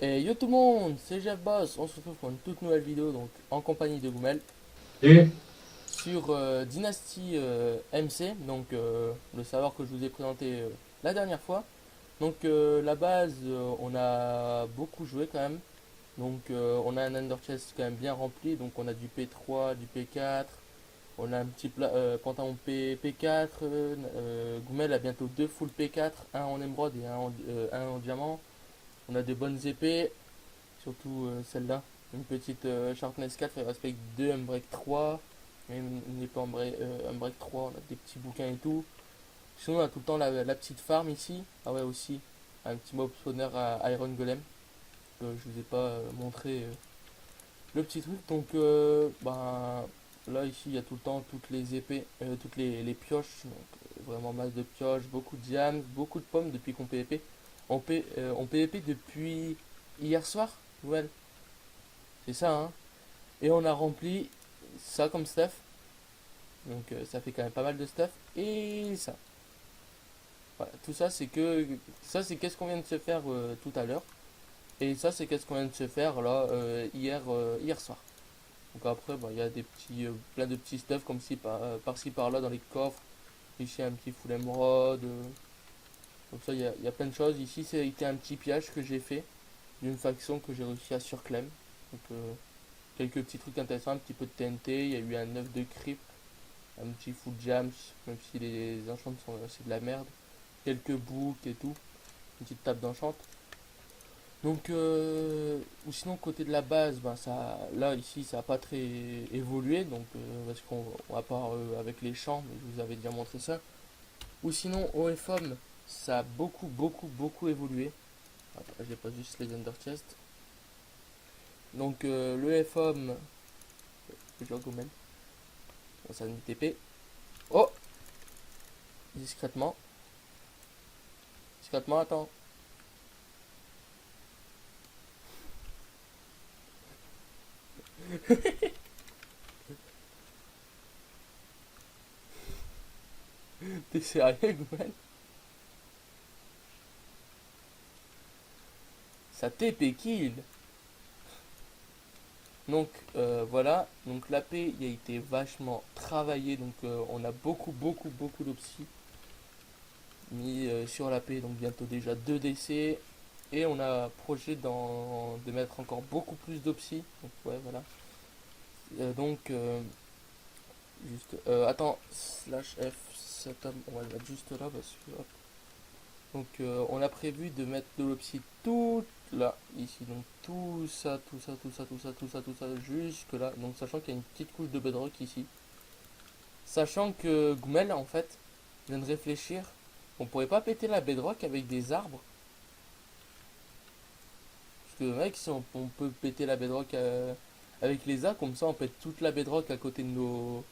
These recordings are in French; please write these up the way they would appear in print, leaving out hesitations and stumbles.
Et yo tout le monde, c'est Jeff Boss, on se retrouve pour une toute nouvelle vidéo donc en compagnie de Goumel Et sur Dynasty MC, donc le serveur que je vous ai présenté la dernière fois. Donc la base, on a beaucoup joué quand même, donc on a un Ender Chest quand même bien rempli, donc on a du P3, du P4, on a un petit pantalon P4, Goumel a bientôt deux full P4, un en émeraude et un en diamant, on a de bonnes épées. Surtout celle-là. Une petite Sharpness 4, elle respecte 2 Break 3. Même une épée break 3, on a des petits bouquins et tout. Sinon, on a tout le temps la petite farm ici. Ah ouais, aussi. Un petit mob spawner à Iron Golem. Je vous ai pas montré le petit truc. Donc, ben, là, ici, il y a tout le temps toutes les épées, toutes les pioches. Donc, vraiment masse de pioches, beaucoup de diams, beaucoup de pommes depuis qu'on PvP. On PvP depuis hier soir. Ouais, c'est ça, hein. Et on a rempli ça comme stuff. Donc ça fait quand même pas mal de stuff. Et ça. Voilà, tout ça c'est que. Ça c'est qu'est-ce qu'on vient de se faire tout à l'heure. Et ça c'est qu'est-ce qu'on vient de se faire là hier soir. Donc après bah, il y a des petits plein de petits stuff comme si par-ci par-là dans les coffres. Ici un petit full emerald. Donc ça il y a plein de choses. Ici c'était un petit pillage que j'ai fait d'une faction que j'ai réussi à surclaim. Donc quelques petits trucs intéressants, un petit peu de TNT, il y a eu un œuf de creep, un petit full jams, même si les enchantes sont c'est de la merde. Quelques boucles et tout, une petite table d'enchant. Donc, ou sinon côté de la base, ben ça, là ici ça n'a pas très évolué, donc parce qu'on à part avec les champs, mais je vous avais déjà montré ça. Ou sinon OFOM, ça a beaucoup évolué. Attends, j'ai pas juste les Ender Chest. Donc le FOM, je recommande. Bon, ça a une TP. Oh, discrètement, discrètement, attends. T'es sérieux, Gwen? Ça TP kill. Donc voilà, donc l'AP il a été vachement travaillé, donc on a beaucoup d'opsi mis sur l'AP, donc bientôt déjà 2 DC, et on a projet de mettre encore beaucoup plus d'opsi, donc ouais voilà. Donc juste, attends, slash F, on va le mettre juste là parce que hop. Donc on a prévu de mettre de l'opsie tout là, ici. Donc tout ça, jusque là. Donc sachant qu'il y a une petite couche de bedrock ici. Sachant que Gmel en fait vient de réfléchir. On pourrait pas péter la bedrock avec des arbres. Parce que mec, si on peut péter la bedrock avec les arbres, comme ça on pète toute la bedrock à côté de nos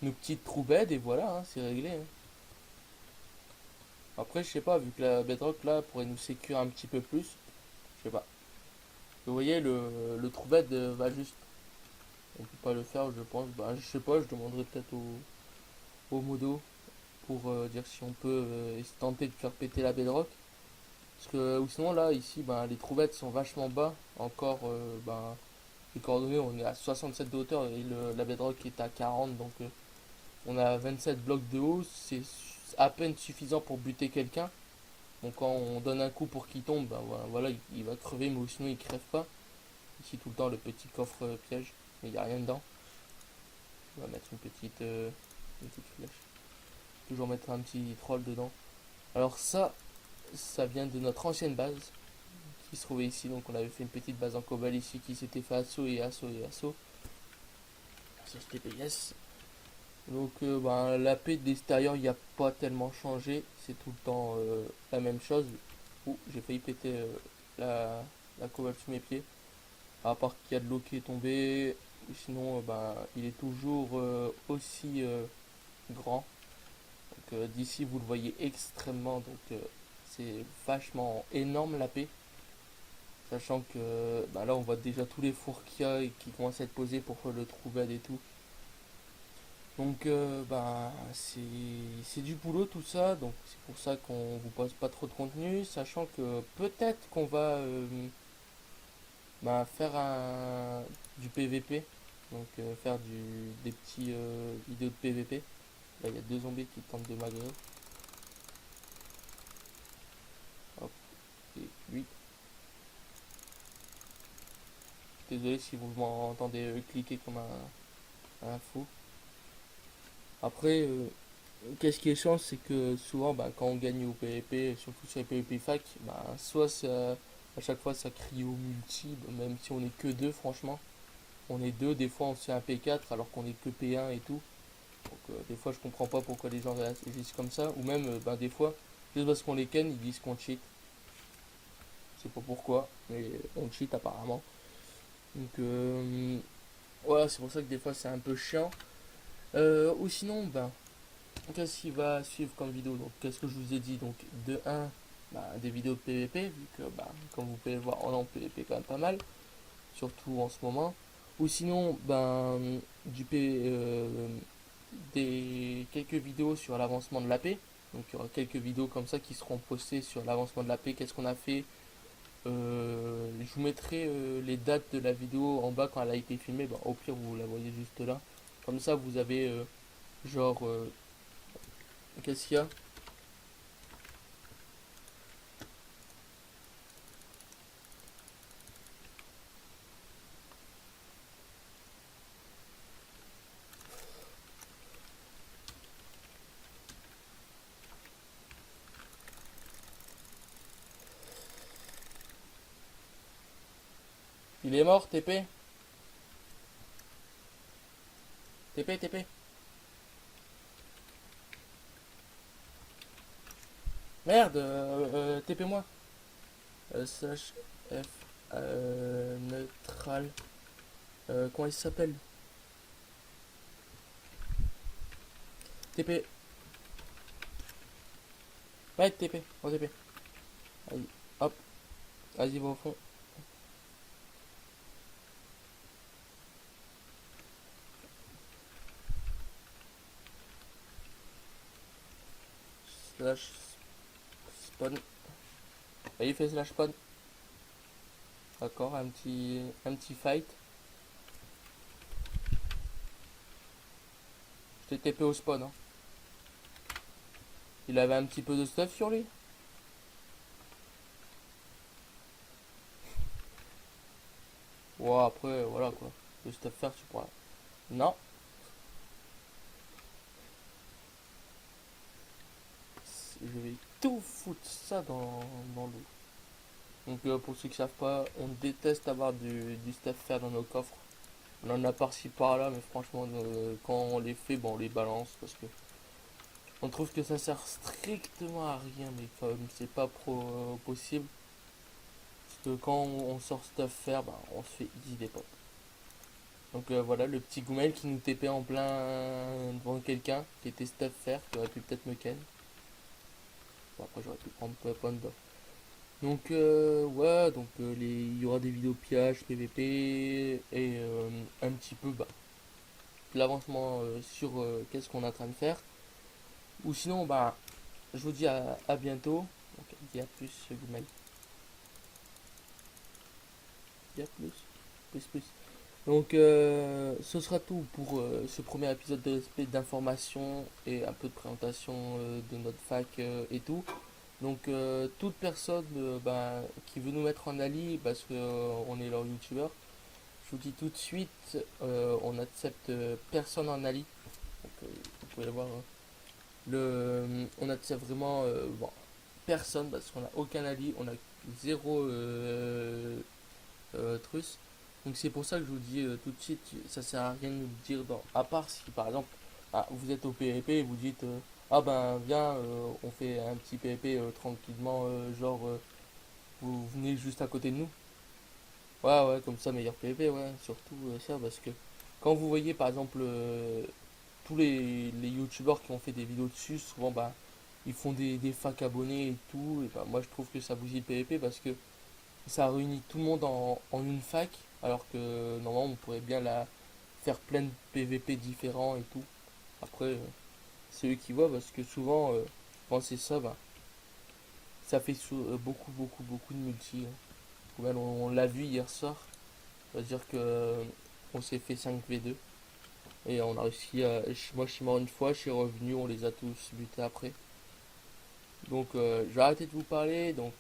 petites trous bed et voilà, hein, c'est réglé, hein. Après je sais pas, vu que la bedrock là pourrait nous sécuriser un petit peu plus. Je sais pas. Vous voyez, le trou bed va juste. On peut pas le faire, je pense. Bah, je sais pas, je demanderai peut-être au modo pour dire si on peut tenter de faire péter la bedrock. Parce que, ou sinon, là, ici, ben, les trouvettes sont vachement bas. Encore, ben, les coordonnées, on est à 67 de hauteur et la bedrock est à 40. Donc, on a 27 blocs de haut. C'est à peine suffisant pour buter quelqu'un. Donc, quand on donne un coup pour qu'il tombe, ben, voilà, il va crever, mais sinon, il crève pas. Ici, tout le temps, le petit coffre piège. Mais il n'y a rien dedans. On va mettre une petite flèche. Toujours mettre un petit troll dedans. Alors ça vient de notre ancienne base qui se trouvait ici. Donc on avait fait une petite base en cobalt ici qui s'était fait assaut et assaut et assaut. Ça c'était BS. Donc ben, la paix de l'extérieur il n'y a pas tellement changé. C'est tout le temps la même chose. Ouh, j'ai failli péter la cobalt sous mes pieds. À part qu'il y a de l'eau qui est tombée. Sinon ben, il est toujours aussi grand. Donc d'ici vous le voyez extrêmement, donc c'est vachement énorme la paix. Sachant que bah, là on voit déjà tous les fours qu'il y a et qui commencent à être posés pour le trou bed et tout. Donc bah, c'est du boulot tout ça, donc c'est pour ça qu'on vous pose pas trop de contenu, sachant que peut-être qu'on va bah, faire du PVP, donc faire des petits vidéos de PVP. Là, il y a deux zombies qui tentent de m'agresser. Hop, et lui. Désolé si vous m'entendez cliquer comme un fou. Après, qu'est-ce qui est chiant, c'est que souvent, bah, quand on gagne au PvP, surtout sur les PvP fac, bah, soit à chaque fois ça crie au multi, bah, même si on est que deux, franchement. On est deux, des fois on se fait un P4 alors qu'on est que P1 et tout. Donc des fois je comprends pas pourquoi les gens réagissent comme ça. Ou même bah, des fois, juste parce qu'on les ken, ils disent qu'on cheat. Je sais pas pourquoi, mais on cheat apparemment. Donc ouais, c'est pour ça que des fois c'est un peu chiant. Ou sinon, ben, qu'est-ce qui va suivre comme vidéo? Donc, qu'est-ce que je vous ai dit? Donc, de un, bah, des vidéos de PVP, vu que, bah, comme vous pouvez voir, on est en PVP quand même pas mal, surtout en ce moment. Ou sinon, ben, du P, quelques vidéos sur l'avancement de la paix. Donc, il y aura quelques vidéos comme ça qui seront postées sur l'avancement de la paix. Qu'est-ce qu'on a fait? Je vous mettrai les dates de la vidéo en bas quand elle a été filmée. Ben, au pire, vous la voyez juste là. Comme ça, vous avez genre, qu'est-ce qu'il y a? Il est mort, TP? TP, TP. Merde, TP-moi. Slash F neutral. Comment il s'appelle? TP. Ouais, TP. En TP. Allez, hop. Vas-y, va au fond. Slash spawn. Et il fait slash spawn. D'accord, un petit fight. Je t'ai TP au spawn. Hein. Il avait un petit peu de stuff sur lui. Ouais, après, voilà quoi. Le stuff faire, tu pourras. Non. Je vais tout foutre ça dans l'eau. Donc pour ceux qui savent pas, on déteste avoir du stuff faire dans nos coffres. On en a par-ci par-là, mais franchement, quand on les fait, bon, on les balance parce que on trouve que ça sert strictement à rien, mais comme c'est pas possible, parce que quand on sort stuff faire, bah, on se fait easy des potes. Donc voilà, le petit Goumel qui nous TP en plein devant quelqu'un qui était stuff faire, qui aurait pu peut-être me ken. Bon, après j'aurais pu prendre point de buff. Donc ouais, donc il y aura des vidéos pillage, PVP et un petit peu bah, l'avancement sur qu'est-ce qu'on est en train de faire. Ou sinon, bah, je vous dis à bientôt. Donc, dis à plus, Google. Dis à plus. Plus, plus. Donc, ce sera tout pour ce premier épisode de respect d'information et un peu de présentation de notre fac et tout. Donc, toute personne bah, qui veut nous mettre en ali, parce que on est leur youtubeur, je vous dis tout de suite, on accepte personne en ali. Donc, vous pouvez voir on accepte vraiment bon, personne parce qu'on n'a aucun ali, on a zéro truc. Donc c'est pour ça que je vous dis tout de suite, ça sert à rien de nous dire à part si par exemple vous êtes au PvP et vous dites ah ben viens on fait un petit PvP tranquillement genre vous venez juste à côté de nous. Ouais ouais comme ça meilleur PvP ouais surtout ça parce que quand vous voyez par exemple tous les youtubeurs qui ont fait des vidéos dessus souvent bah ils font des facs abonnés et tout. Et bah, moi, je trouve que ça bousille le PvP parce que ça réunit tout le monde en une fac, alors que normalement, on pourrait bien faire plein de PvP différents et tout. Après, c'est eux qui voient parce que souvent, quand c'est ça, bah, ça fait beaucoup, beaucoup, beaucoup de multi. Hein. On l'a vu hier soir. C'est-à-dire que on s'est fait 5v2 et on a réussi à... Moi je suis mort une fois, je suis revenu, on les a tous butés après. Donc je vais arrêter de vous parler, donc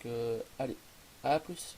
allez, à plus.